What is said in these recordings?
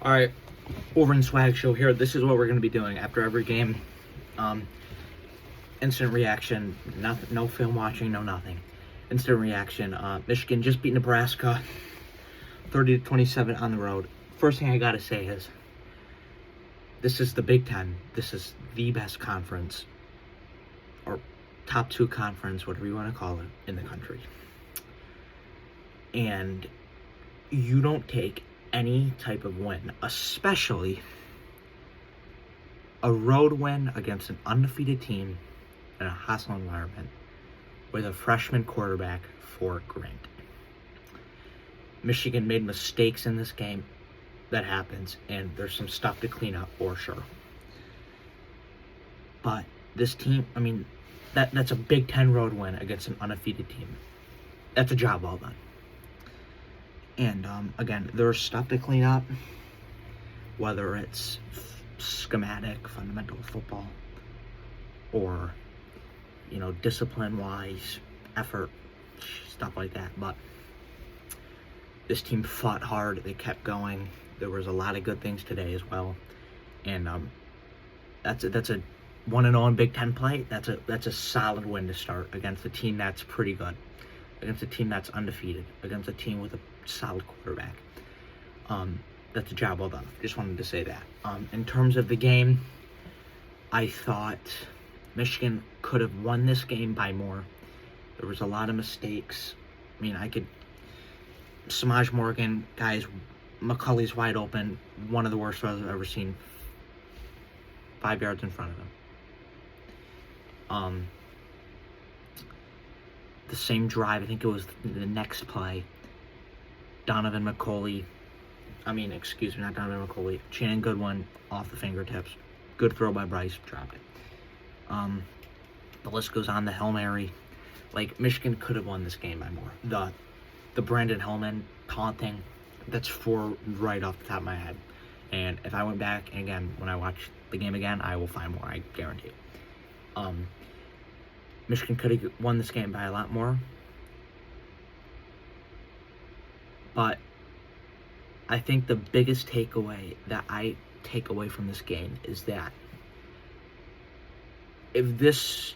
All right, Over and Swag Show here. This is what we're going to be doing after every game. Instant reaction, no film watching, no nothing. Instant reaction. Michigan just beat Nebraska 30-27 on the road. First thing I got to say is, this is the Big Ten. This is the best conference, or top two conference, whatever you want to call it, in the country. And you don't take any type of win, especially a road win against an undefeated team in a hostile environment with a freshman quarterback, for granted. Michigan made mistakes in this game. That happens, and there's some stuff to clean up for sure. But this team, I mean, that's a Big Ten road win against an undefeated team. That's a job well done. And again, there's stuff to clean up, whether it's schematic, fundamental football, or, discipline-wise, effort, stuff like that. But this team fought hard. They kept going. There was a lot of good things today as well. And that's a 1-0 in Big Ten play. That's a solid win to start against a team that's pretty good, against a team that's undefeated, against a team with a solid quarterback. That's a job well done. Just wanted to say that. In terms of the game, I thought Michigan could have won this game by more. There was a lot of mistakes. Samaj Morgan, guys, McCulley's wide open. One of the worst throws I've ever seen. 5 yards in front of him. The same drive, I think it was the next play. Not Donovan McCulley, Channing Goodwin off the fingertips. Good throw by Bryce, dropped it. The list goes on. The Hail Mary. Michigan could have won this game by more. The Brandon Hellman taunting, that's 4 right off the top of my head. And if I went back, and again, when I watch the game again, I will find more, I guarantee it. Michigan could have won this game by a lot more. But I think the biggest takeaway that I take away from this game is that if this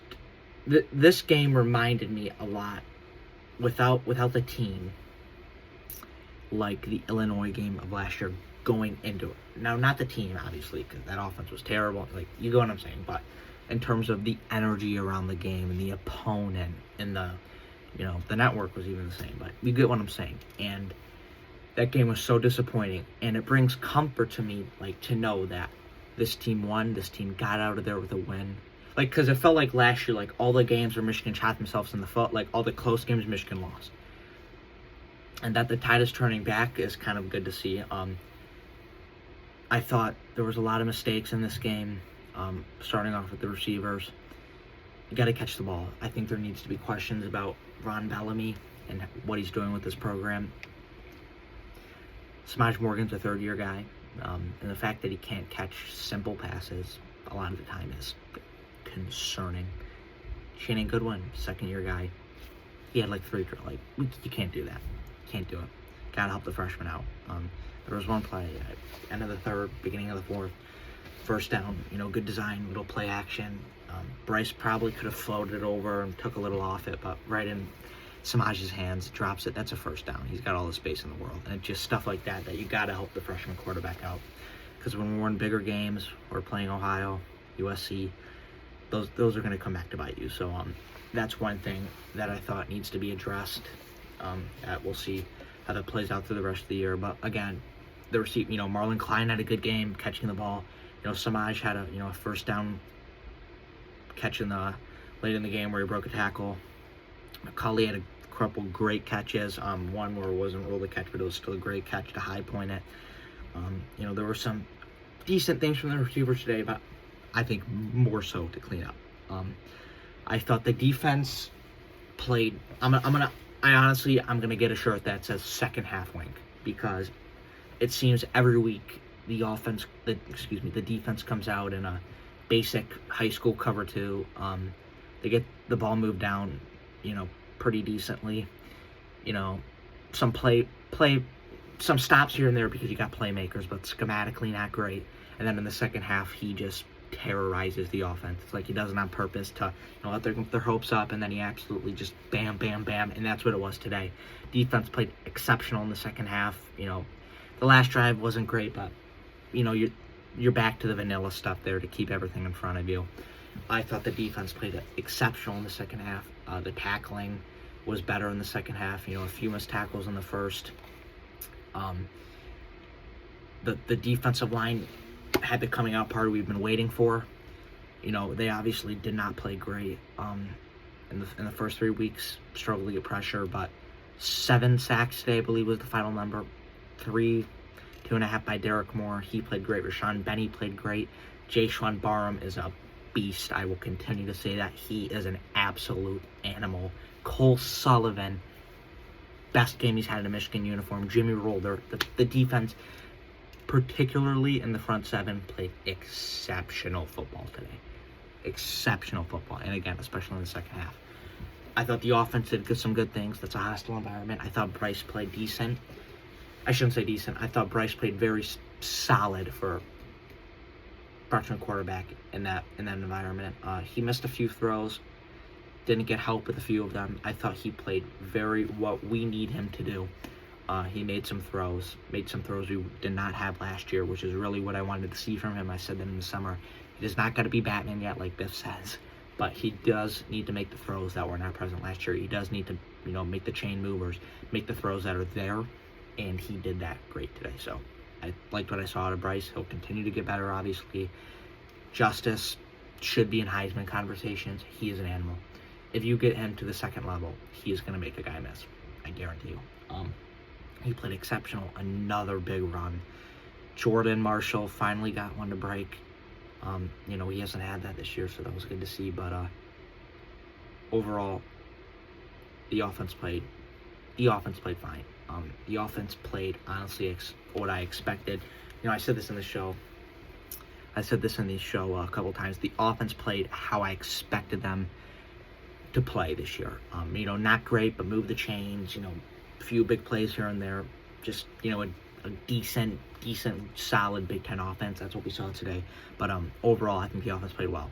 game reminded me a lot, without the team, like the Illinois game of last year going into it. Now, not the team, obviously, because that offense was terrible. You get what I'm saying. But in terms of the energy around the game and the opponent and the network was even the same. But you get what I'm saying. And that game was so disappointing. And it brings comfort to me, to know that this team won. This team got out of there with a win. Because it felt like last year, all the games where Michigan shot themselves in the foot, all the close games Michigan lost. And that the tide is turning back is kind of good to see. I thought there was a lot of mistakes in this game, starting off with the receivers. You got to catch the ball. I think there needs to be questions about Ron Bellamy and what he's doing with this program. Samaj Morgan's a third-year guy, and the fact that he can't catch simple passes a lot of the time is concerning. Channing Goodwin, second-year guy. He had 3 you can't do that. Can't do it. Gotta help the freshman out. There was one play at end of the third, beginning of the fourth, first down. Good design, little play action. Bryce probably could have floated it over and took a little off it, but right in Samaj's hands, drops it. That's a first down. He's got all the space in the world, and it's just stuff like that you gotta help the freshman quarterback out. Because when we're in bigger games, we're playing Ohio, USC. Those are going to come back to bite you. So that's one thing that I thought needs to be addressed. We'll see how that plays out through the rest of the year. But again, the receipt, Marlon Klein had a good game catching the ball. Samaj had a first down catch late in the game where he broke a tackle. McCulley had a couple great catches. One where it wasn't really a catch, but it was still a great catch to high point it. There were some decent things from the receivers today, but I think more so to clean up. I thought the defense played. I'm gonna get a shirt that says second half wink, because it seems every week the defense comes out in a basic high school cover 2. They get the ball moved down, pretty decently. Some play some stops here and there because you got playmakers, but schematically not great. And then in the second half, he just terrorizes the offense. It's like he does it on purpose to let their hopes up, and then he absolutely just bam, bam, bam, and that's what it was today. Defense played exceptional in the second half. The last drive wasn't great, but you're back to the vanilla stuff there to keep everything in front of you. I thought the defense played exceptional in the second half. The tackling was better in the second half. A few missed tackles in the first. The defensive line had the coming out party we've been waiting for. They obviously did not play great in the first 3 weeks. Struggled to get pressure, but 7 sacks today, I believe, was the final number. 2.5 by Derek Moore. He played great. Rashawn Benny played great. Jayshwan Barham is a beast. I will continue to say that. He is an absolute animal. Cole Sullivan, best game he's had in a Michigan uniform. Jimmy Rolder, the defense, particularly in the front seven, played exceptional football today. Exceptional football. And again, especially in the second half. I thought the offense did some good things. That's a hostile environment. I thought Bryce played decent. I shouldn't say decent. I thought Bryce played very solid for freshman quarterback in that environment. He missed a few throws. Didn't get help with a few of them. I thought he played very what we need him to do. He made some throws we did not have last year, which is really what I wanted to see from him. I said that in the summer. He does not got to be Batman yet, like Biff says, but he does need to make the throws that were not present last year. He does need to, make the chain movers, make the throws that are there, and he did that great today. So I liked what I saw out of Bryce. He'll continue to get better, obviously. Justice should be in Heisman conversations. He is an animal. If you get him to the second level, he is going to make a guy miss. I guarantee you. He played exceptional. Another big run. Jordan Marshall finally got one to break. He hasn't had that this year, so that was good to see. But overall, the offense played fine. The offense played, honestly, what I expected. I said this in the show. I said this in the show a couple times. The offense played how I expected them to play this year. Not great, but move the chains. A few big plays here and there. Just, a decent, solid Big Ten offense. That's what we saw today. But overall, I think the offense played well.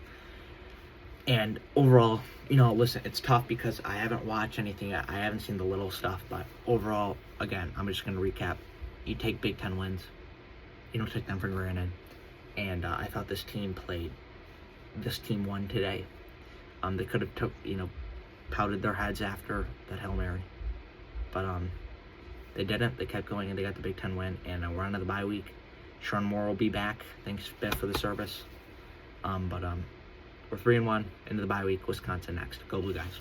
And overall, listen, it's tough because I haven't watched anything. I haven't seen the little stuff. But overall, again, I'm just going to recap. You take Big Ten wins. You don't take them for granted. And I thought this team won today. They could have pouted their heads after that Hail Mary. But they didn't. They kept going, and they got the Big Ten win. And we're on to the bye week. Sean Moore will be back. Thanks, Biff, for the service. But we're 3-1 into the bye week. Wisconsin next. Go Blue Guys.